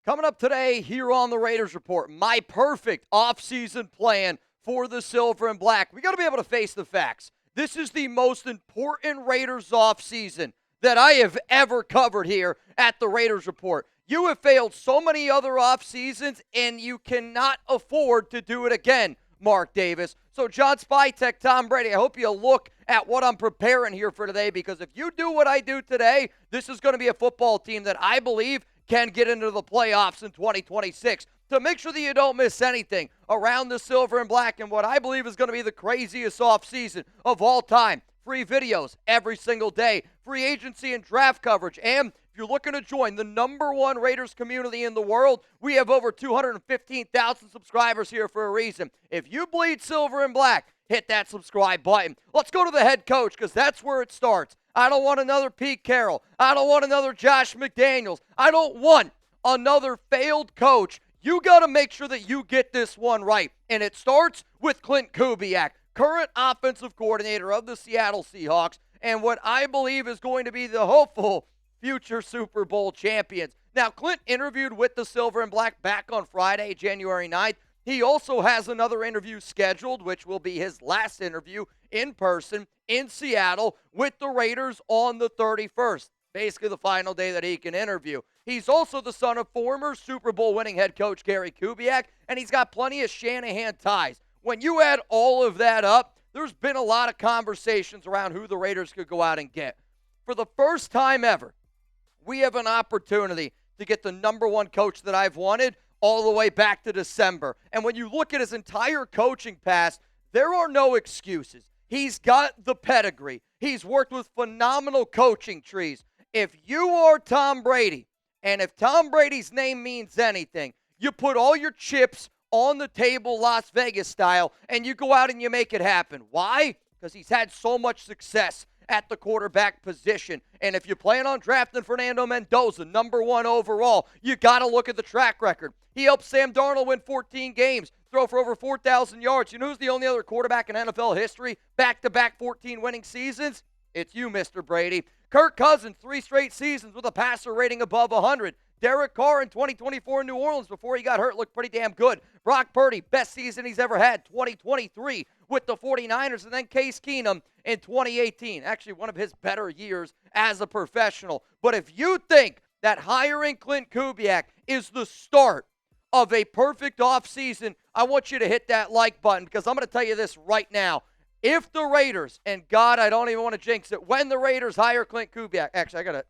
Coming up today here on the Raiders Report, my perfect offseason plan for the Silver and Black. We got to be able to face the facts. This is the most important Raiders offseason that I have ever covered here at the Raiders Report. You have failed so many other off seasons, and you cannot afford to do it again, Mark Davis. So John Spytek, Tom Brady, I hope you look at what I'm preparing here for today, because if you do what I do today, this is going to be a football team that I believe can get into the playoffs in 2026. To make sure that you don't miss anything around the Silver and Black and what I believe is going to be the craziest offseason of all time. Free videos every single day, free agency and draft coverage, and if you're looking to join the #1 Raiders community in the world, we have over 215,000 subscribers here for a reason. If you bleed Silver and Black, hit that subscribe button. Let's go to the head coach, because that's where it starts. I don't want another Pete Carroll. I don't want another Josh McDaniels. I don't want another failed coach. You got to make sure that you get this one right. And it starts with Klint Kubiak, current offensive coordinator of the Seattle Seahawks, and what I believe is going to be the hopeful future Super Bowl champions. Now, Klint interviewed with the Silver and Black back on Friday, January 9th. He also has another interview scheduled, which will be his last interview in person in Seattle with the Raiders on the 31st. Basically the final day that he can interview. He's also the son of former Super Bowl winning head coach Gary Kubiak, and he's got plenty of Shanahan ties. When you add all of that up, there's been a lot of conversations around who the Raiders could go out and get. For the first time ever, we have an opportunity to get the #1 coach that I've wanted all the way back to December. And when you look at his entire coaching past, there are no excuses. He's got the pedigree. He's worked with phenomenal coaching trees. If you are Tom Brady, and if Tom Brady's name means anything, you put all your chips on the table Las Vegas style, and you go out and you make it happen. Why? Because he's had so much success at the quarterback position. And if you plan on drafting Fernando Mendoza, #1 overall, you got to look at the track record. He helped Sam Darnold win 14 games, throw for over 4,000 yards. You know who's the only other quarterback in NFL history, back-to-back 14 winning seasons? It's you, Mr. Brady. Kirk Cousins, 3 straight seasons with a passer rating above 100. Derek Carr in 2024 in New Orleans before he got hurt looked pretty damn good. Brock Purdy, best season he's ever had, 2023 with the 49ers. And then Case Keenum in 2018. Actually, one of his better years as a professional. But if you think that hiring Klint Kubiak is the start of a perfect offseason, I want you to hit that like button, because I'm going to tell you this right now. If the Raiders, and God, I don't even want to jinx it, when the Raiders hire Klint Kubiak, actually,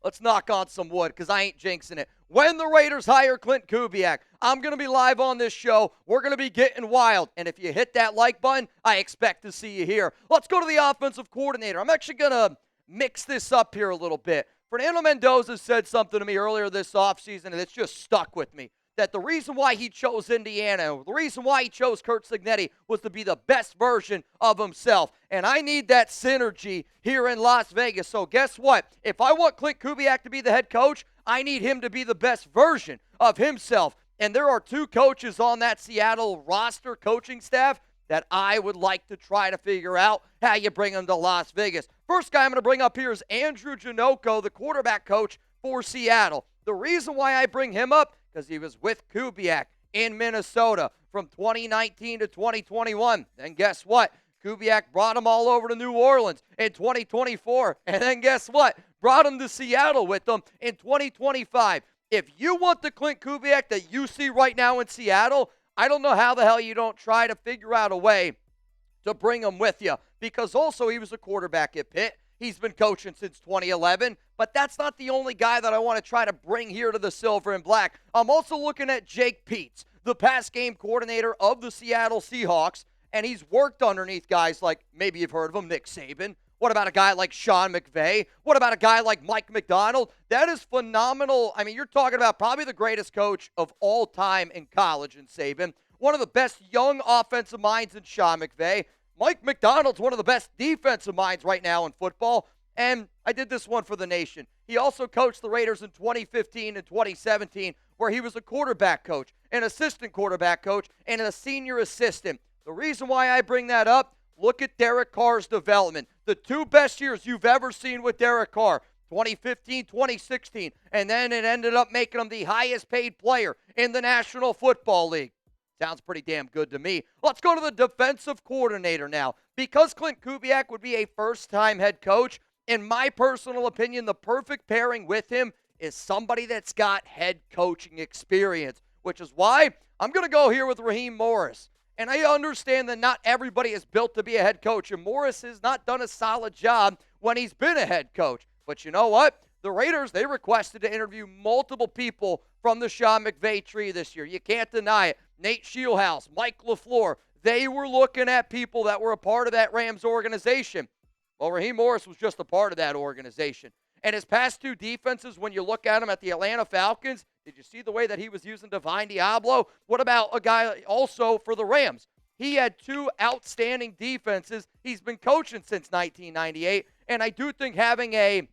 let's knock on some wood, because I ain't jinxing it. When the Raiders hire Klint Kubiak, I'm going to be live on this show. We're going to be getting wild. And if you hit that like button, I expect to see you here. Let's go to the offensive coordinator. I'm actually going to mix this up here a little bit. Fernando Mendoza said something to me earlier this offseason, and it's just stuck with me. That the reason why he chose Indiana, the reason why he chose Curt Cignetti was to be the best version of himself. And I need that synergy here in Las Vegas. So guess what? If I want Klint Kubiak to be the head coach, I need him to be the best version of himself. And there are 2 coaches on that Seattle roster coaching staff that I would like to try to figure out how you bring them to Las Vegas. First guy I'm going to bring up here is Andrew Janocko, the quarterback coach for Seattle. The reason why I bring him up, because he was with Kubiak in Minnesota from 2019 to 2021. And guess what? Kubiak brought him all over to New Orleans in 2024. And then guess what? Brought him to Seattle with them in 2025. If you want the Klint Kubiak that you see right now in Seattle, I don't know how the hell you don't try to figure out a way to bring him with you. Because also he was a quarterback at Pitt. He's been coaching since 2011, but that's not the only guy that I want to try to bring here to the Silver and Black. I'm also looking at Jake Peetz, the pass game coordinator of the Seattle Seahawks, and he's worked underneath guys like, maybe you've heard of him, Nick Saban. What about a guy like Sean McVay? What about a guy like Mike McDonald? That is phenomenal. I mean, you're talking about probably the greatest coach of all time in college in Saban, one of the best young offensive minds in Sean McVay. Mike McDonald's one of the best defensive minds right now in football, and I did this one for the nation. He also coached the Raiders in 2015 and 2017, where he was a quarterback coach, an assistant quarterback coach, and a senior assistant. The reason why I bring that up, look at Derek Carr's development. The 2 best years you've ever seen with Derek Carr, 2015, 2016, and then it ended up making him the highest paid player in the National Football League. Sounds pretty damn good to me. Let's go to the defensive coordinator now. Because Klint Kubiak would be a first-time head coach, in my personal opinion, the perfect pairing with him is somebody that's got head coaching experience, which is why I'm going to go here with Raheem Morris. And I understand that not everybody is built to be a head coach, and Morris has not done a solid job when he's been a head coach. But you know what? The Raiders, they requested to interview multiple people from the Sean McVay tree this year. You can't deny it. Nate Shieldhouse, Mike LaFleur, they were looking at people that were a part of that Rams organization. Well, Raheem Morris was just a part of that organization. And his past two defenses, when you look at him at the Atlanta Falcons, did you see the way that he was using Divine Diablo? What about a guy also for the Rams? He had two outstanding defenses. He's been coaching since 1998. And I do think having a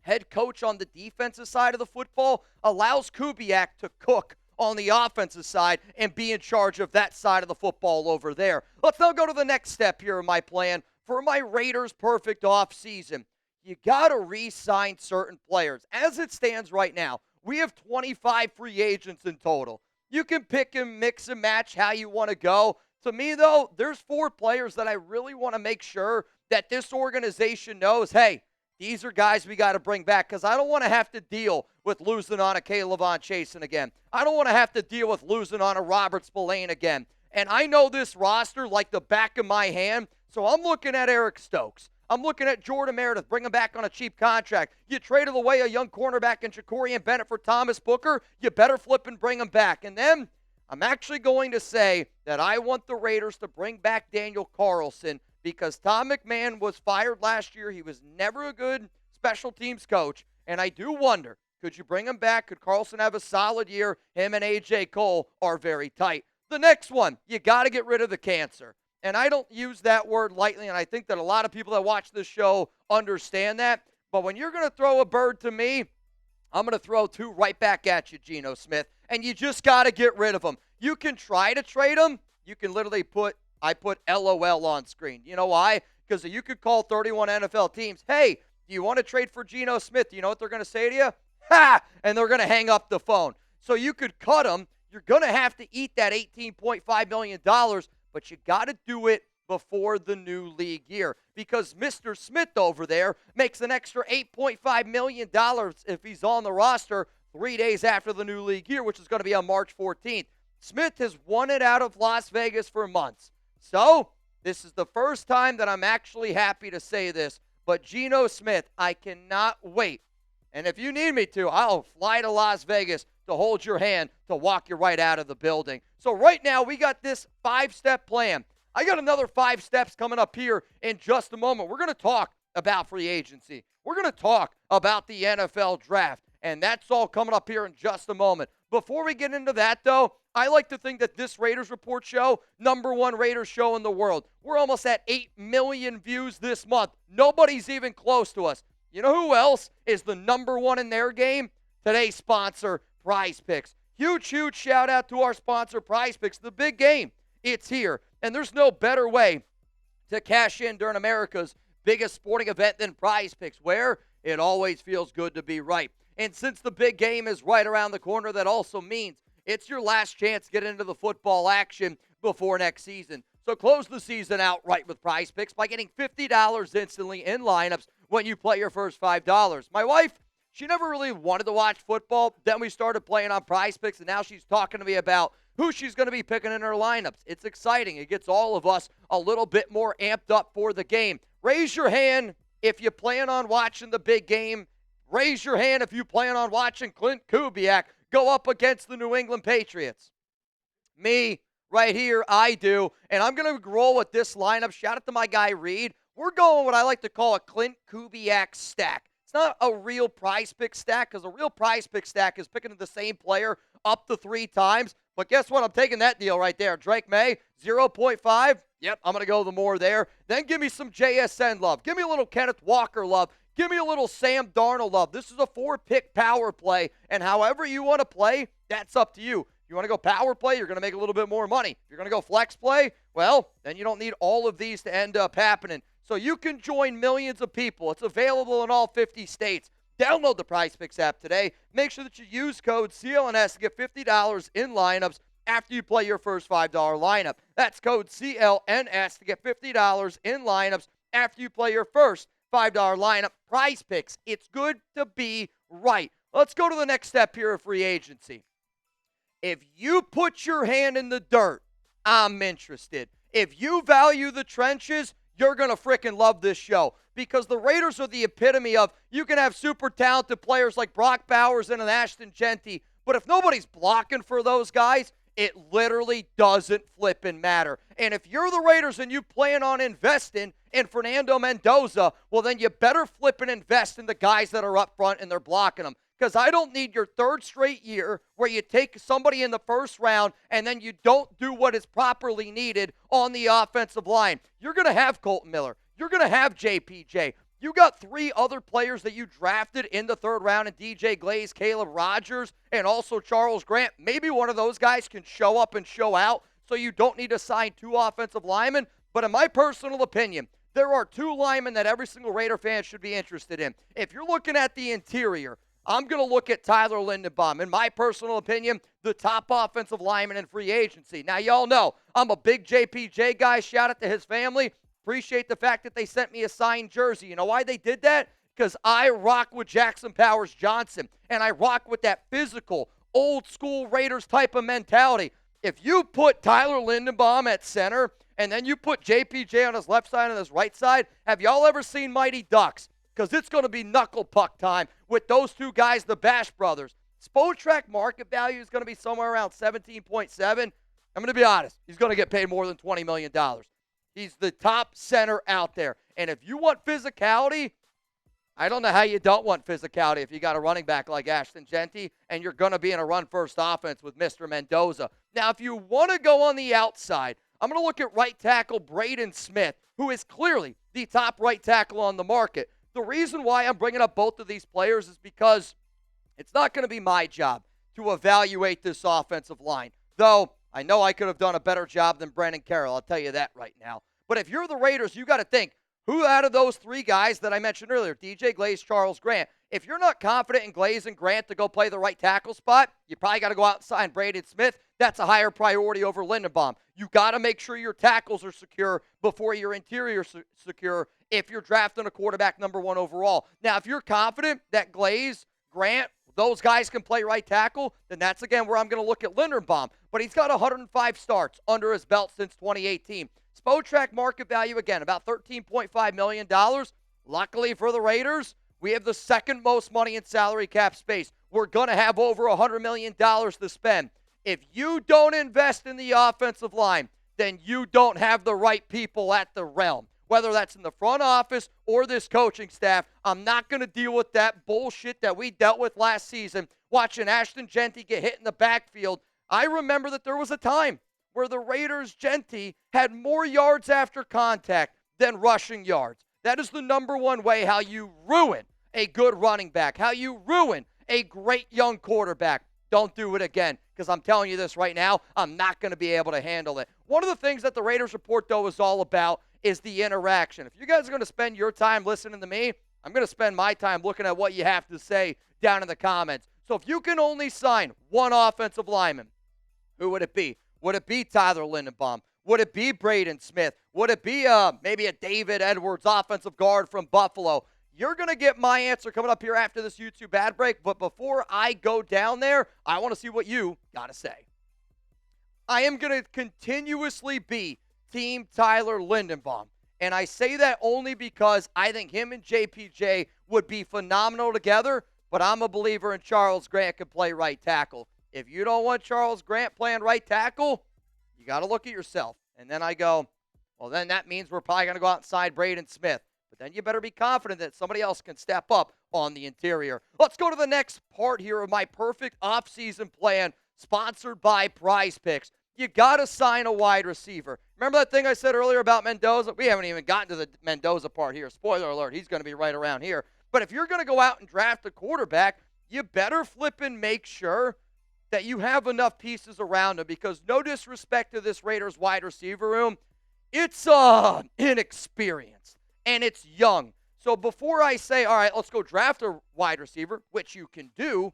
head coach on the defensive side of the football allows Kubiak to cook on the offensive side and be in charge of that side of the football over there. Let's now go to the next step here in my plan for my Raiders' perfect offseason. You got to re-sign certain players. As it stands right now, we have 25 free agents in total. You can pick and mix and match how you want to go. To me, though, there's 4 players that I really want to make sure that this organization knows, hey, these are guys we got to bring back because I don't want to have to deal with losing on a Caleb Von Chasen again. I don't want to have to deal with losing on a Robert Spillane again. And I know this roster like the back of my hand, so I'm looking at Eric Stokes. I'm looking at Jordan Meredith, bring him back on a cheap contract. You traded away a young cornerback in Jacorian Bennett for Thomas Booker, you better flip and bring him back. And then I'm actually going to say that I want the Raiders to bring back Daniel Carlson because Tom McMahon was fired last year. He was never a good special teams coach. And I do wonder, could you bring him back? Could Carlson have a solid year? Him and A.J. Cole are very tight. The next one, you got to get rid of the cancer. And I don't use that word lightly, and I think that a lot of people that watch this show understand that. But when you're going to throw a bird to me, I'm going to throw 2 right back at you, Geno Smith. And you just got to get rid of them. You can try to trade them. You can literally I put LOL on screen. You know why? Because you could call 31 NFL teams, hey, do you want to trade for Geno Smith? You know what they're going to say to you? Ha! And they're going to hang up the phone. So you could cut them. You're going to have to eat that $18.5 million, but you got to do it before the new league year because Mr. Smith over there makes an extra $8.5 million if he's on the roster 3 days after the new league year, which is going to be on March 14th. Smith has won it out of Las Vegas for months. So this is the first time that I'm actually happy to say this, but Geno Smith, I cannot wait. And if you need me to, I'll fly to Las Vegas to hold your hand to walk you right out of the building. So right now we got this 5-step plan. I got another 5 steps coming up here in just a moment. We're going to talk about free agency. We're going to talk about the NFL draft. And that's all coming up here in just a moment. Before we get into that, though, I like to think that this Raiders Report show, #1 Raiders show in the world. We're almost at 8 million views this month. Nobody's even close to us. You know who else is the #1 in their game? Today's sponsor, Prize Picks. Huge, huge shout out to our sponsor, Prize Picks. The big game, it's here. And there's no better way to cash in during America's biggest sporting event than Prize Picks, where it always feels good to be right. And since the big game is right around the corner, that also means it's your last chance to get into the football action before next season. So close the season out right with Prize Picks by getting $50 instantly in lineups when you play your first $5. My wife, she never really wanted to watch football. Then we started playing on Prize Picks, and now she's talking to me about who she's going to be picking in her lineups. It's exciting. It gets all of us a little bit more amped up for the game. Raise your hand if you plan on watching the big game. Raise your hand if you plan on watching Klint Kubiak go up against the New England Patriots. Me, right here, I do. And I'm going to roll with this lineup. Shout out to my guy, Reed. We're going what I like to call a Klint Kubiak stack. It's not a real Prize Pick stack because a real Prize Pick stack is picking the same player up to 3 times. But guess what? I'm taking that deal right there. Drake May, 0.5. Yep, I'm going to go the more there. Then give me some JSN love. Give me a little Kenneth Walker love. Give me a little Sam Darnold love. This is a 4-pick power play, and however you want to play, that's up to you. If you want to go power play, you're going to make a little bit more money. If you're going to go flex play, well, then you don't need all of these to end up happening. So you can join millions of people. It's available in all 50 states. Download the Prize Picks app today. Make sure that you use code CLNS to get $50 in lineups after you play your first $5 lineup. That's code CLNS to get $50 in lineups after you play your first $5 lineup. Prize Picks. It's good to be right. Let's go to the next step here of free agency. If you put your hand in the dirt, I'm interested. If you value the trenches, you're going to freaking love this show because the Raiders are the epitome of you can have super talented players like Brock Bowers and an Ashton Genty, but if nobody's blocking for those guys, it literally doesn't flippin' matter. And if you're the Raiders and you plan on investing in Fernando Mendoza, well, then you better flippin' invest in the guys that are up front and they're blocking them. Because I don't need your third straight year where you take somebody in the first round and then you don't do what is properly needed on the offensive line. You're going to have Colton Miller. You're going to have JPJ. You got 3 other players that you drafted in the third round in DJ Glaze, Caleb Rogers, and also Charles Grant. Maybe one of those guys can show up and show out so you don't need to sign 2 offensive linemen. But in my personal opinion, there are 2 linemen that every single Raider fan should be interested in. If you're looking at the interior, I'm going to look at Tyler Linderbaum. In my personal opinion, the top offensive lineman in free agency. Now, y'all know I'm a big JPJ guy. Shout out to his family. Appreciate the fact that they sent me a signed jersey. You know why they did that? Because I rock with Jackson Powers Johnson, and I rock with that physical, old-school Raiders type of mentality. If you put Tyler Linderbaum at center, and then you put JPJ on his left side and his right side, have y'all ever seen Mighty Ducks? Because it's going to be knuckle puck time with those 2 guys, the Bash brothers. Spotrac market value is going to be somewhere around 17.7. I'm going to be honest. He's going to get paid more than $20 million. He's the top center out there. And if you want physicality, I don't know how you don't want physicality if you got a running back like Ashton Genty and you're going to be in a run-first offense with Mr. Mendoza. Now, if you want to go on the outside, I'm going to look at right tackle Braden Smith, who is clearly the top right tackle on the market. The reason why I'm bringing up both of these players is because it's not going to be my job to evaluate this offensive line. Though I know I could have done a better job than Brandon Carroll. I'll tell you that right now. But if you're the Raiders, you got to think, who out of those 3 guys that I mentioned earlier, DJ Glaze, Charles Grant, if you're not confident in Glaze and Grant to go play the right tackle spot, you probably got to go out and sign Braden Smith. That's a higher priority over Linderbaum. You got to make sure your tackles are secure before your interior secure if you're drafting a quarterback number 1 overall. Now, if you're confident that Glaze, Grant, those guys can play right tackle, then that's, again, where I'm going to look at Linderbaum. But he's got 105 starts under his belt since 2018. Spotrac market value, again, about $13.5 million. Luckily for the Raiders, we have the second most money in salary cap space. We're going to have over $100 million to spend. If you don't invest in the offensive line, then you don't have the right people at the realm. Whether that's in the front office or this coaching staff, I'm not going to deal with that bullshit that we dealt with last season, watching Ashton Genty get hit in the backfield. I remember that there was a time where the Raiders' Genty had more yards after contact than rushing yards. That is the number 1 way how you ruin a good running back, how you ruin a great young quarterback. Don't do it again, because I'm telling you this right now, I'm not going to be able to handle it. One of the things that the Raiders Report, though, is all about is the interaction. If you guys are going to spend your time listening to me, I'm going to spend my time looking at what you have to say down in the comments. So if you can only sign 1 offensive lineman, who would it be? Would it be Tyler Linderbaum? Would it be Braden Smith? Would it be maybe a David Edwards offensive guard from Buffalo? You're going to get my answer coming up here after this YouTube ad break. But before I go down there, I want to see what you got to say. I am going to continuously be Team Tyler Linderbaum. And I say that only because I think him and JPJ would be phenomenal together. But I'm a believer in Charles Grant can play right tackle. If you don't want Charles Grant playing right tackle, you got to look at yourself. And then I go, well, then that means we're probably going to go outside Braden Smith. But then you better be confident that somebody else can step up on the interior. Let's go to the next part here of my perfect offseason plan, sponsored by Prize Picks. You got to sign a wide receiver. Remember that thing I said earlier about Mendoza? We haven't even gotten to the Mendoza part here. Spoiler alert, he's going to be right around here. But if you're going to go out and draft a quarterback, you better flip and make sure that you have enough pieces around him, because no disrespect to this Raiders wide receiver room, it's inexperienced and it's young. So before I say, all right, let's go draft a wide receiver, which you can do,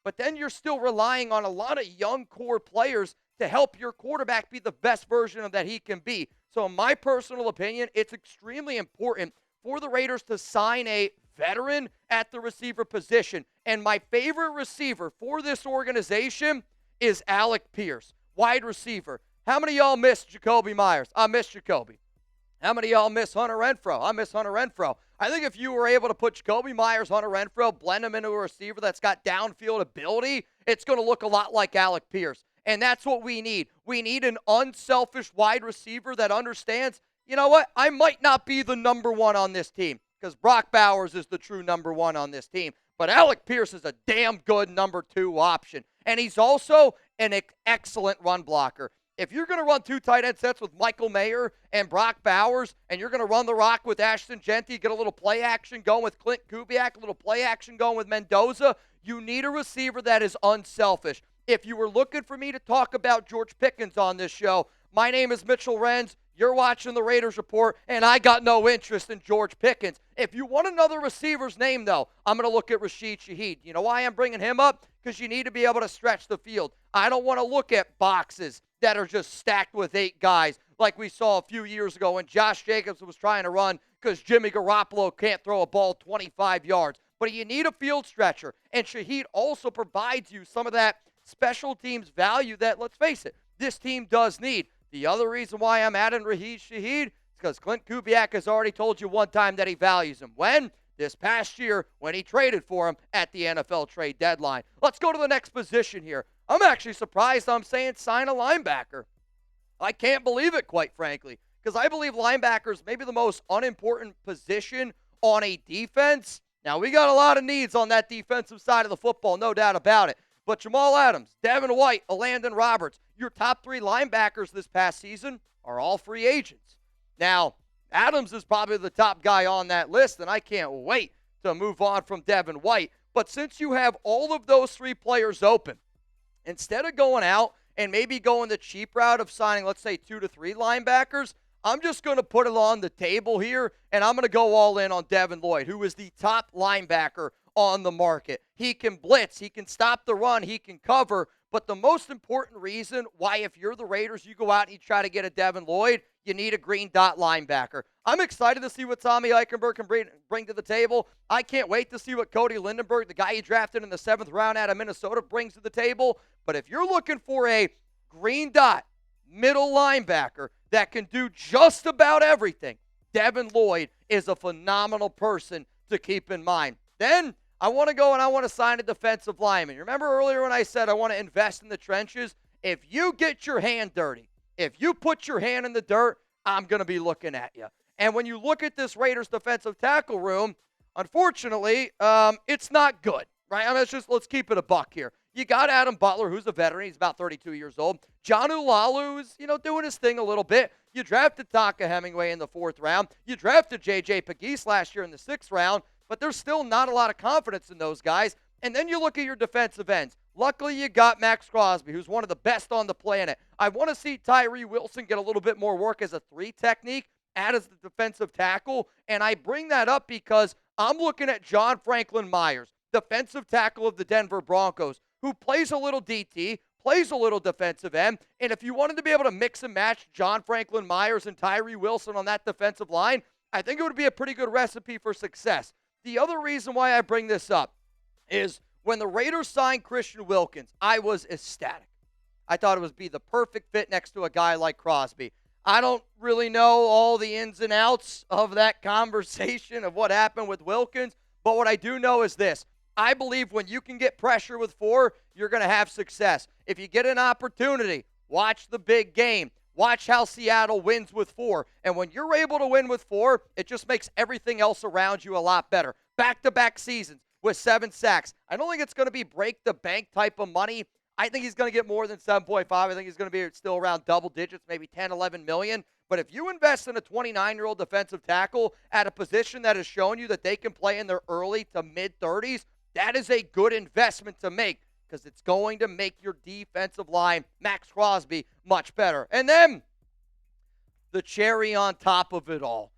but then you're still relying on a lot of young core players to help your quarterback be the best version of that he can be. So in my personal opinion, it's extremely important for the Raiders to sign a veteran at the receiver position. And my favorite receiver for this organization is Alec Pierce, wide receiver. How many of y'all miss Jakobi Meyers? I miss Jakobi. How many of y'all miss Hunter Renfrow? I miss Hunter Renfrow. I think if you were able to put Jakobi Meyers, Hunter Renfrow, blend them into a receiver that's got downfield ability, it's going to look a lot like Alec Pierce. And that's what we need. We need an unselfish wide receiver that understands, you know what, I might not be the number one on this team because Brock Bowers is the true number one on this team. But Alec Pierce is a damn good number two option. And he's also an excellent run blocker. If you're going to run two tight end sets with Michael Mayer and Brock Bowers, and you're going to run the rock with Ashton Genty, get a little play action going with Klint Kubiak, a little play action going with Mendoza, you need a receiver that is unselfish. If you were looking for me to talk about George Pickens on this show, my name is Mitchell Renz. You're watching the Raiders Report, and I got no interest in George Pickens. If you want another receiver's name, though, I'm going to look at Rasheed Shaheed. You know why I'm bringing him up? Because you need to be able to stretch the field. I don't want to look at boxes that are just stacked with 8 guys like we saw a few years ago when Josh Jacobs was trying to run because Jimmy Garoppolo can't throw a ball 25 yards. But you need a field stretcher, and Shaheed also provides you some of that special teams value that, let's face it, this team does need. The other reason why I'm adding Raheem Shaheed is because Klint Kubiak has already told you one time that he values him. When? This past year when he traded for him at the NFL trade deadline. Let's go to the next position here. I'm actually surprised I'm saying sign a linebacker. I can't believe it, quite frankly, because I believe linebacker is maybe the most unimportant position on a defense. Now, we got a lot of needs on that defensive side of the football, no doubt about it. But Jamal Adams, Devin White, Landon Roberts, your top 3 linebackers this past season are all free agents. Now, Adams is probably the top guy on that list, and I can't wait to move on from Devin White. But since you have all of those 3 players open, instead of going out and maybe going the cheap route of signing, let's say, 2 to 3 linebackers, I'm just going to put it on the table here, and I'm going to go all in on Devin Lloyd, who is the top linebacker on the market. He can blitz, he can stop the run, he can cover, but the most important reason why if you're the Raiders, you go out and you try to get a Devin Lloyd, you need a green dot linebacker. I'm excited to see what Tommy Eichenberg can bring to the table. I can't wait to see what Cody Lindenberg, the guy he drafted in the 7th round out of Minnesota, brings to the table. But if you're looking for a green dot middle linebacker that can do just about everything, Devin Lloyd is a phenomenal person to keep in mind. Then I want to go and I want to sign a defensive lineman. Remember earlier when I said I want to invest in the trenches? If you get your hand dirty, if you put your hand in the dirt, I'm going to be looking at you. And when you look at this Raiders defensive tackle room, unfortunately, it's not good, right? I mean, let's keep it a buck here. You got Adam Butler, who's a veteran. He's about 32 years old. Jonnu Lalu's, doing his thing a little bit. You drafted Tonka Hemingway in the 4th round. You drafted J.J. Peetz last year in the 6th round, but there's still not a lot of confidence in those guys. And then you look at your defensive ends. Luckily, you got Max Crosby, who's one of the best on the planet. I want to see Tyree Wilson get a little bit more work as a 3 technique, add as the defensive tackle. And I bring that up because I'm looking at John Franklin Myers, defensive tackle of the Denver Broncos, who plays a little DT, plays a little defensive end. And if you wanted to be able to mix and match John Franklin Myers and Tyree Wilson on that defensive line, I think it would be a pretty good recipe for success. The other reason why I bring this up is when the Raiders signed Christian Wilkins, I was ecstatic. I thought it would be the perfect fit next to a guy like Crosby. I don't really know all the ins and outs of that conversation of what happened with Wilkins, but what I do know is this. I believe when you can get pressure with 4, you're going to have success. If you get an opportunity, watch the big game. Watch how Seattle wins with 4. And when you're able to win with 4, it just makes everything else around you a lot better. Back-to-back seasons with 7 sacks. I don't think it's going to be break-the-bank type of money. I think he's going to get more than 7.5. I think he's going to be still around double digits, maybe 10, 11 million. But if you invest in a 29-year-old defensive tackle at a position that has shown you that they can play in their early to mid-30s, that is a good investment to make because it's going to make your defensive line, Max Crosby, much better. And then the cherry on top of it all.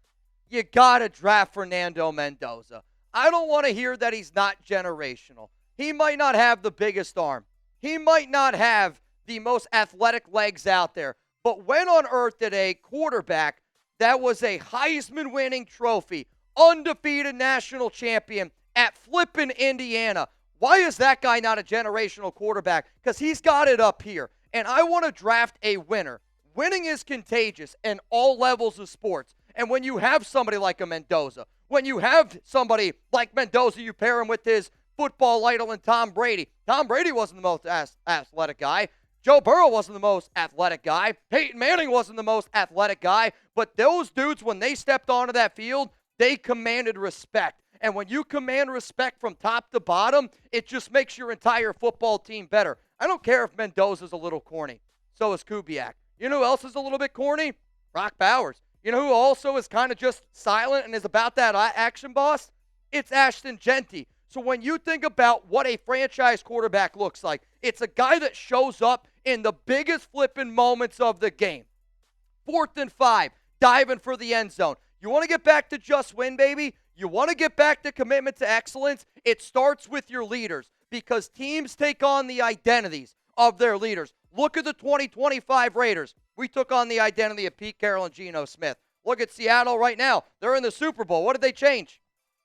you got to draft Fernando Mendoza. I don't want to hear that he's not generational. He might not have the biggest arm. He might not have the most athletic legs out there. But when on earth did a quarterback that was a Heisman winning trophy, undefeated national champion at flippin' Indiana, why is that guy not a generational quarterback? Because he's got it up here. And I want to draft a winner. Winning is contagious in all levels of sports. And when you have somebody like a Mendoza, when you have somebody like Mendoza, you pair him with his football idol and Tom Brady. Tom Brady wasn't the most athletic guy. Joe Burrow wasn't the most athletic guy. Peyton Manning wasn't the most athletic guy. But those dudes, when they stepped onto that field, they commanded respect. And when you command respect from top to bottom, it just makes your entire football team better. I don't care if Mendoza's a little corny. So is Kubiak. You know who else is a little bit corny? Brock Bowers. You know who also is kind of just silent and is about that action, boss? It's Ashton Genty. So when you think about what a franchise quarterback looks like, it's a guy that shows up in the biggest flipping moments of the game. 4th and 5, diving for the end zone. You want to get back to just win, baby? You want to get back to commitment to excellence? It starts with your leaders because teams take on the identities of their leaders. Look at the 2025 Raiders. We took on the identity of Pete Carroll and Geno Smith. Look at Seattle right now. They're in the Super Bowl. What did they change?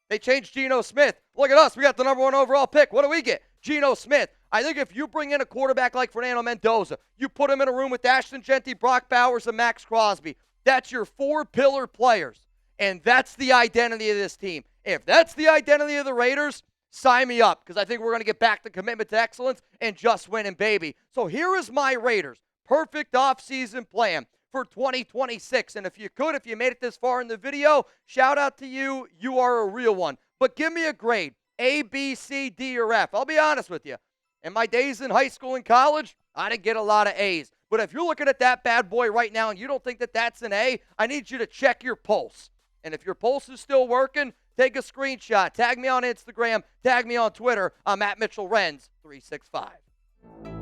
They changed Geno Smith. Look at us. We got the number 1 overall pick. What do we get? Geno Smith. I think if you bring in a quarterback like Fernando Mendoza, you put him in a room with Ashton Genty, Brock Bowers, and Max Crosby. That's your 4 pillar players. And that's the identity of this team. If that's the identity of the Raiders, sign me up because I think we're going to get back to commitment to excellence and just winning, baby. So here is my Raiders' perfect offseason plan for 2026. And if you made it this far in the video, shout out to you. You are a real one. But give me a grade, A, B, C, D, or F. I'll be honest with you. In my days in high school and college, I didn't get a lot of A's. But if you're looking at that bad boy right now and you don't think that that's an A, I need you to check your pulse. And if your pulse is still working, take a screenshot. Tag me on Instagram. Tag me on Twitter. I'm at Mitchell Renz 365.